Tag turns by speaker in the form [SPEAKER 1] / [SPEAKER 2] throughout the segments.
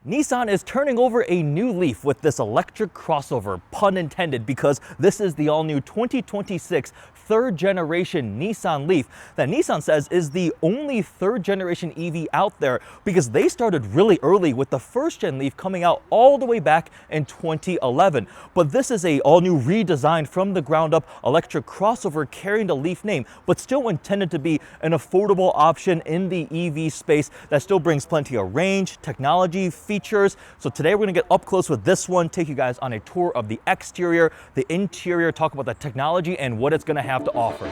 [SPEAKER 1] Nissan is turning over a new leaf with this electric crossover, pun intended, because this is the all-new 2026 third-generation Nissan Leaf that Nissan says is the only third-generation EV out there because they started really early with the first-gen Leaf coming out all the way back in 2011. But this is a all-new redesigned from the ground-up electric crossover carrying the Leaf name, but still intended to be an affordable option in the EV space that still brings plenty of range, technology, features. So today we're gonna get up close with this one, take you guys on a tour of the exterior, the interior, talk about the technology and what it's gonna have to offer.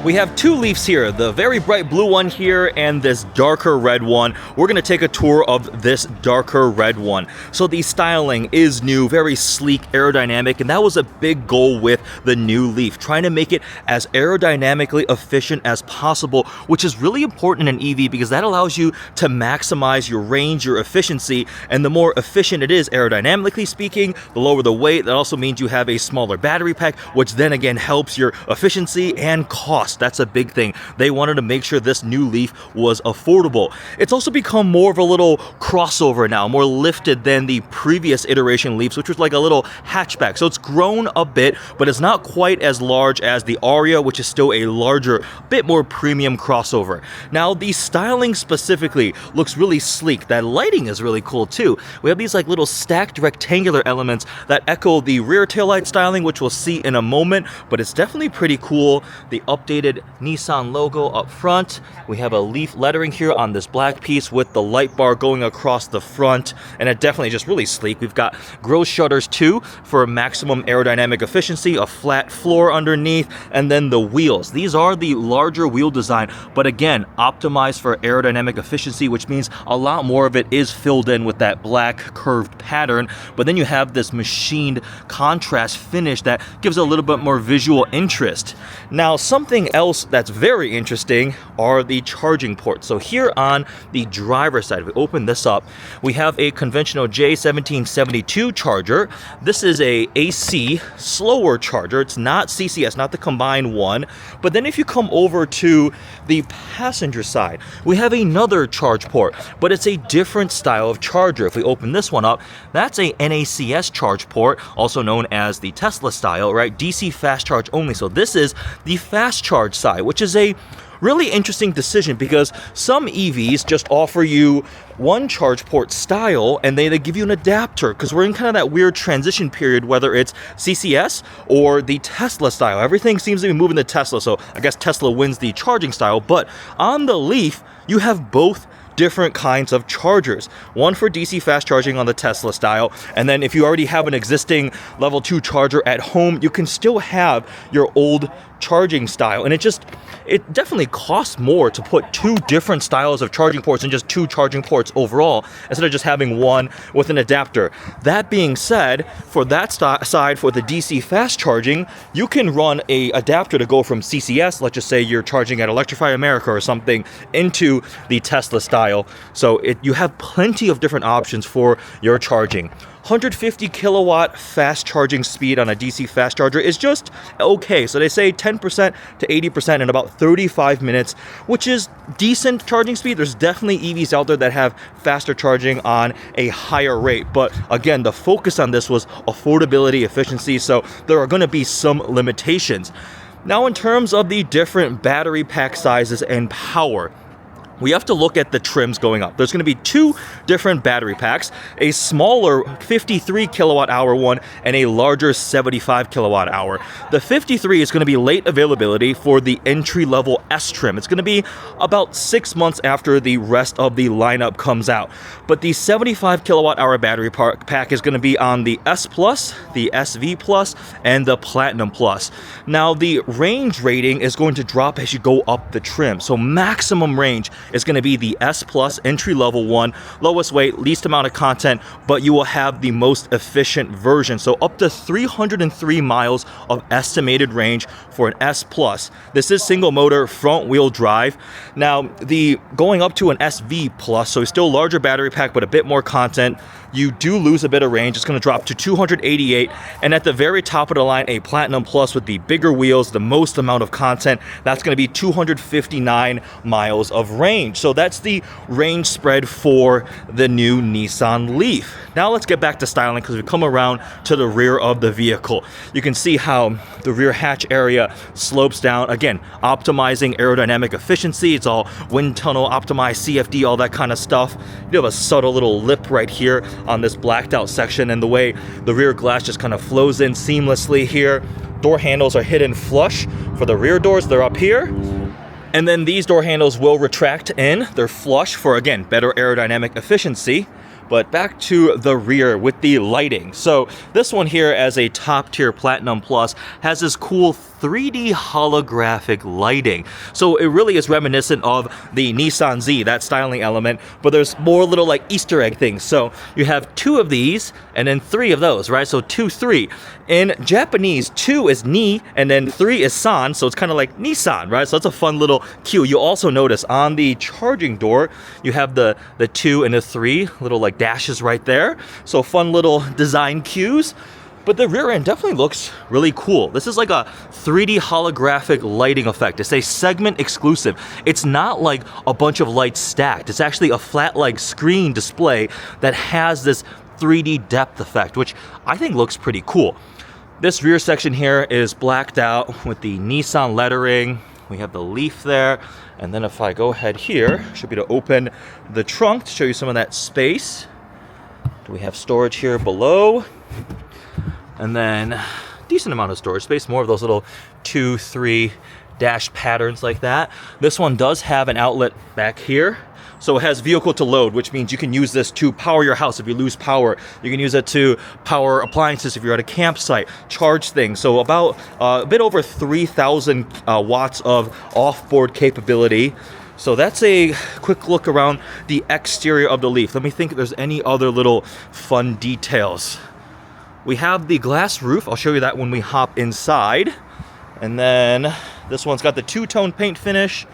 [SPEAKER 1] We have two Leafs here, the very bright blue one here and this darker red one. We're going to take a tour of this darker red one. So the styling is new, very sleek, aerodynamic, and that was a big goal with the new Leaf, trying to make it as aerodynamically efficient as possible, which is really important in an EV because that allows you to maximize your range, your efficiency, and the more efficient it is aerodynamically speaking, the lower the weight. That also means you have a smaller battery pack, which then again helps your efficiency and cost. That's a big thing. They wanted to make sure this new Leaf was affordable. It's also become more of a little crossover now, more lifted than the previous iteration Leafs, which was like a little hatchback. So it's grown a bit, but it's not quite as large as the Aria, which is still a larger, bit more premium crossover. Now, the styling specifically looks really sleek. That lighting is really cool too. We have these like little stacked rectangular elements that echo the rear taillight styling, which we'll see in a moment, but it's definitely pretty cool. The updated Nissan logo up front. We have a Leaf lettering here on this black piece with the light bar going across the front, and it definitely just really sleek. We've got grille shutters too for maximum aerodynamic efficiency, a flat floor underneath, and then the wheels. These are the larger wheel design, but again, optimized for aerodynamic efficiency, which means a lot more of it is filled in with that black curved pattern, but then you have this machined contrast finish that gives a little bit more visual interest. Now, something else that's very interesting are the charging ports. So here on the driver's side, if we open this up, we have a conventional J1772 charger. This is a AC slower charger. It's not CCS, not the combined one. But then if you come over to the passenger side, we have another charge port, but it's a different style of charger. If we open this one up, that's a NACS charge port, also known as the Tesla style, right? DC fast charge only. So this is the fast charge side, which is a really interesting decision because some EVs just offer you one charge port style and they give you an adapter because we're in kind of that weird transition period, whether it's CCS or the Tesla style. Everything seems to be moving to Tesla, so I guess Tesla wins the charging style. But on the Leaf, you have both different kinds of chargers. One for DC fast charging on the Tesla style, and then if you already have an existing level 2 charger at home, you can still have your old charging style. And it definitely costs more to put two different styles of charging ports and just two charging ports overall instead of just having one with an adapter. That being said, for that side, for the DC fast charging, you can run a adapter to go from CCS, let's just say you're charging at Electrify America or something, into the Tesla style. So you have plenty of different options for your charging. 150 kilowatt fast charging speed on a DC fast charger is just okay. So they say 10% to 80% in about 35 minutes, which is decent charging speed. There's definitely EVs out there that have faster charging on a higher rate. But again, the focus on this was affordability, efficiency. So there are going to be some limitations. Now, in terms of the different battery pack sizes and power, we have to look at the trims going up. There's going to be two different battery packs, a smaller 53 kilowatt hour one and a larger 75 kilowatt hour. The 53 is going to be late availability for the entry level S trim. It's going to be about 6 months after the rest of the lineup comes out. But the 75 kilowatt hour battery pack is going to be on the S Plus, the SV Plus, and the Platinum Plus. Now the range rating is going to drop as you go up the trim. So maximum range is going to be the S Plus entry level one, lowest weight, least amount of content, but you will have the most efficient version. So up to 303 miles of estimated range for an S Plus. This is single motor front wheel drive. Now the going up to an SV Plus, so still larger battery pack but a bit more content, you do lose a bit of range. It's going to drop to 288, and at the very top of the line, a Platinum Plus with the bigger wheels, the most amount of content, that's going to be 259 miles of range. So that's the range spread for the new Nissan Leaf. Now let's get back to styling, because we come around to the rear of the vehicle. You can see how the rear hatch area slopes down. Again, optimizing aerodynamic efficiency. It's all wind tunnel optimized, CFD, all that kind of stuff. You have a subtle little lip right here on this blacked out section, and the way the rear glass just kind of flows in seamlessly here. Door handles are hidden flush for the rear doors. They're up here. And then these door handles will retract in. They're flush for, again, better aerodynamic efficiency. But back to the rear with the lighting. So this one here, as a top tier Platinum Plus, has this cool 3D holographic lighting. So it really is reminiscent of the Nissan Z, that styling element, but there's more little like Easter egg things. So you have 2 of these and then 3 of those, right? So 2, 3. In Japanese, 2 is Ni and then 3 is San, so it's kind of like Nissan, right? So that's a fun little cue. You also notice on the charging door, you have the 2 and the 3 little like dashes right there. So fun little design cues. But the rear end definitely looks really cool. This is like a 3D holographic lighting effect. It's a segment exclusive. It's not like a bunch of lights stacked. It's actually a flat like screen display that has this 3D depth effect, which I think looks pretty cool. This rear section here is blacked out with the Nissan lettering. We have the Leaf there. And then if I go ahead here, should be to open the trunk to show you some of that space. Do we have storage here below? And then decent amount of storage space, more of those little 2, 3 dash patterns like that. This one does have an outlet back here. So it has vehicle to load, which means you can use this to power your house if you lose power. You can use it to power appliances if you're at a campsite, charge things. So about a bit over 3,000 watts of off-board capability. So that's a quick look around the exterior of the Leaf. Let me think if there's any other little fun details. We have the glass roof. I'll show you that when we hop inside. And then this one's got the 2-tone paint finish.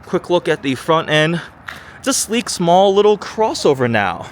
[SPEAKER 1] Quick look at the front end. It's a sleek, small little crossover now.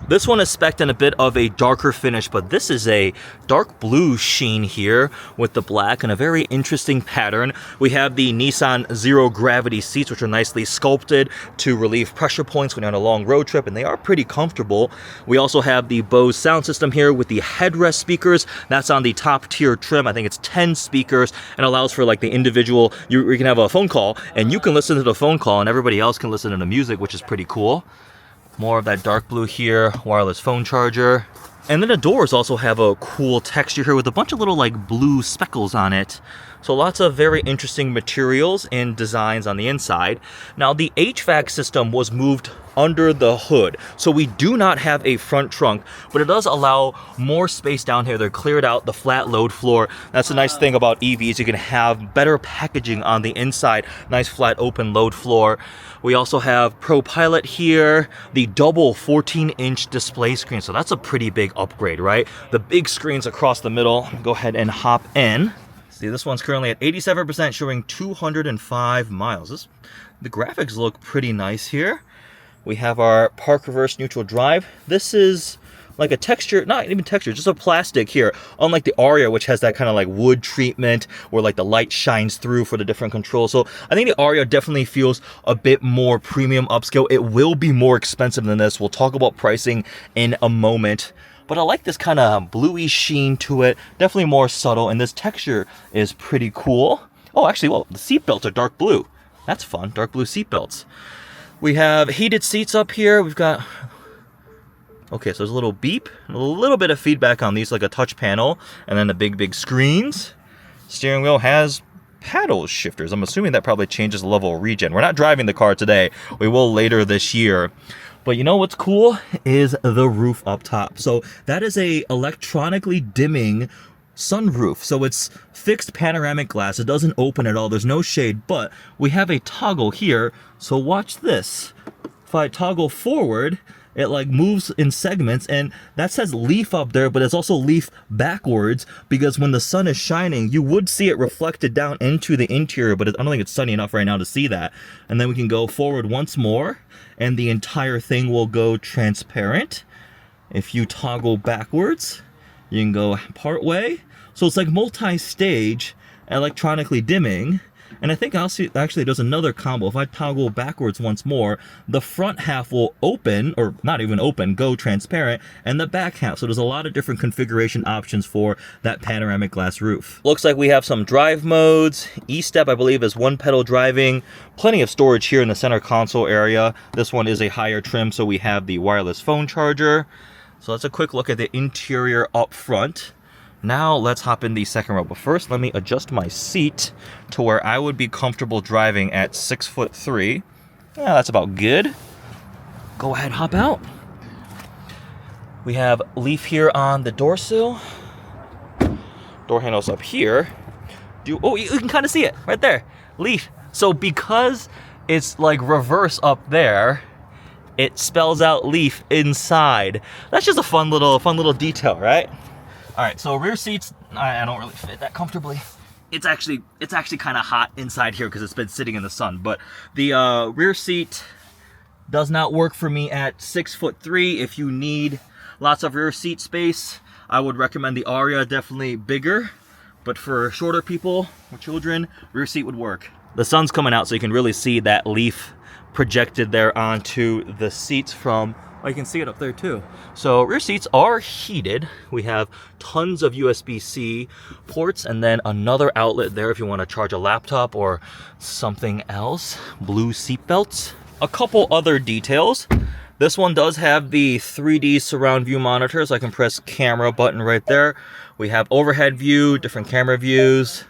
[SPEAKER 1] This one is spec'd in a bit of a darker finish, but this is a dark blue sheen here with the black and a very interesting pattern. We have the Nissan Zero Gravity seats, which are nicely sculpted to relieve pressure points when you're on a long road trip, and they are pretty comfortable. We also have the Bose sound system here with the headrest speakers. That's on the top tier trim. I think it's 10 speakers and allows for like the individual, you can have a phone call and you can listen to the phone call and everybody else can listen to the music, which is pretty cool. More of that dark blue here, wireless phone charger. And then the doors also have a cool texture here with a bunch of little like blue speckles on it. So lots of very interesting materials and designs on the inside. Now the HVAC system was moved under the hood. So we do not have a front trunk, but it does allow more space down here. They're cleared out the flat load floor. That's a nice thing about EVs. You can have better packaging on the inside. Nice flat open load floor. We also have Pro Pilot here, the double 14-inch display screen. So that's a pretty big upgrade, right? The big screens across the middle. Go ahead and hop in. See, this one's currently at 87%, showing 205 miles. The graphics look pretty nice here. We have our park reverse neutral drive. This is like a texture, not even texture, just a plastic here. Unlike the Aria, which has that kind of like wood treatment where like the light shines through for the different controls. So I think the Aria definitely feels a bit more premium upscale. It will be more expensive than this. We'll talk about pricing in a moment. But I like this kind of bluey sheen to it. Definitely more subtle, and this texture is pretty cool. Oh, actually, well, the seat belts are dark blue. That's fun, dark blue seat belts. We have heated seats up here. We've got... Okay, so there's a little beep, a little bit of feedback on these, like a touch panel, and then the big screens. Steering wheel has paddle shifters. I'm assuming that probably changes the level of regen. We're not driving the car today. We will later this year. But you know what's cool is the roof up top. So that is a electronically dimming sunroof. So it's fixed panoramic glass. It doesn't open at all. There's no shade, but we have a toggle here. So watch this. If I toggle forward, it like moves in segments, and that says leaf up there, but it's also leaf backwards, because when the sun is shining, you would see it reflected down into the interior, but I don't think it's sunny enough right now to see that. And then we can go forward once more, and the entire thing will go transparent. If you toggle backwards, you can go part way. So it's like multi-stage electronically dimming. And I think actually there's another combo. If I toggle backwards once more, the front half will open, or not even open, go transparent, and the back half. So there's a lot of different configuration options for that panoramic glass roof. Looks like we have some drive modes. E-step, I believe, is one pedal driving. Plenty of storage here in the center console area. This one is a higher trim, so we have the wireless phone charger. So that's a quick look at the interior up front. Now let's hop in the second row, but first let me adjust my seat to where I would be comfortable driving at 6'3". Yeah, that's about good. Go ahead, hop out. We have leaf here on the door sill. Door handles up here. Oh, you can kind of see it right there. Leaf. So because it's like reverse up there, it spells out leaf inside. That's just a fun little detail, right? All right, so rear seats, I don't really fit that comfortably. It's actually kind of hot inside here because it's been sitting in the sun, but the rear seat does not work for me at 6'3". If you need lots of rear seat space, I would recommend the Aria, definitely bigger, but for shorter people or children, rear seat would work. The sun's coming out, so you can really see that leaf projected there onto the seats from... Oh, you can see it up there too. So rear seats are heated. We have tons of USB-C ports, and then another outlet there if you want to charge a laptop or something else. Blue seat belts. A couple other details. This one does have the 3D surround view monitor, so I can press camera button right there. We have overhead view, different camera views.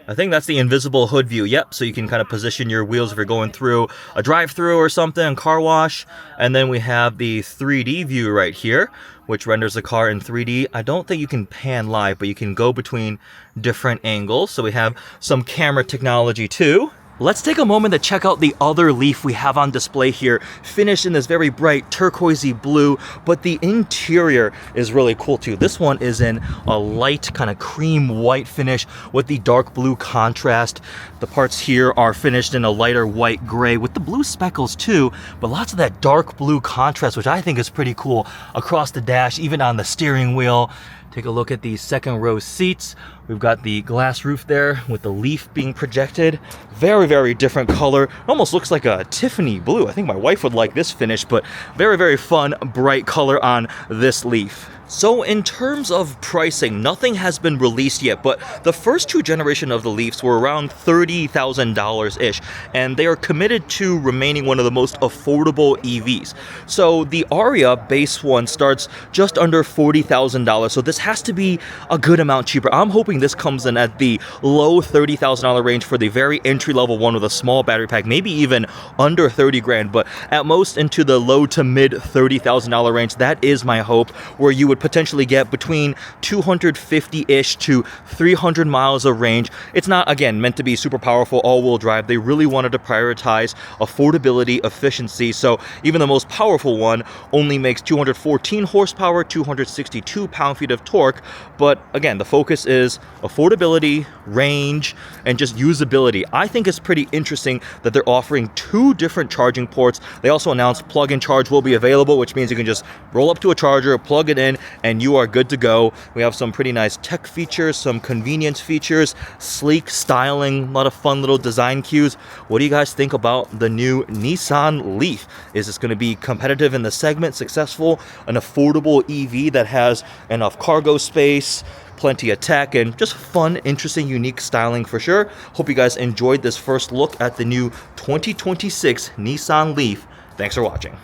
[SPEAKER 1] I think that's the invisible hood view. Yep, so you can kind of position your wheels if you're going through a drive-through or something, car wash. And then we have the 3D view right here, which renders the car in 3D. I don't think you can pan live, but you can go between different angles. So we have some camera technology too. Let's take a moment to check out the other Leaf we have on display here, finished in this very bright turquoisey blue, but the interior is really cool too. This one is in a light kind of cream white finish with the dark blue contrast. The parts here are finished in a lighter white gray with the blue speckles too, but lots of that dark blue contrast, which I think is pretty cool across the dash, even on the steering wheel. Take a look at the second row seats. We've got the glass roof there with the Leaf being projected. Very, very different color. It almost looks like a Tiffany blue. I think my wife would like this finish, but very, very fun, bright color on this Leaf. So in terms of pricing, nothing has been released yet, but the first two generations of the Leafs were around $30,000-ish, and they are committed to remaining one of the most affordable EVs. So the Aria base one starts just under $40,000, so this has to be a good amount cheaper. I'm hoping this comes in at the low $30,000 range for the very entry-level one with a small battery pack, maybe even under 30 grand, but at most into the low to mid $30,000 range. That is my hope, where you would potentially get between 250-ish to 300 miles of range. It's not, again, meant to be super powerful all-wheel drive. They really wanted to prioritize affordability, efficiency, so even the most powerful one only makes 214 horsepower, 262 pound-feet of torque, but again, the focus is affordability, range, and just usability. I think it's pretty interesting that they're offering two different charging ports. They also announced plug-in charge will be available, which means you can just roll up to a charger, plug it in, and you are good to go. We have some pretty nice tech features, some convenience features, sleek styling, a lot of fun little design cues. What do you guys think about the new Nissan Leaf? Is this going to be competitive in the segment, successful, an affordable EV that has enough cargo space, Plenty of tech and just fun, interesting, unique styling for sure. Hope you guys enjoyed this first look at the new 2026 Nissan Leaf. Thanks for watching.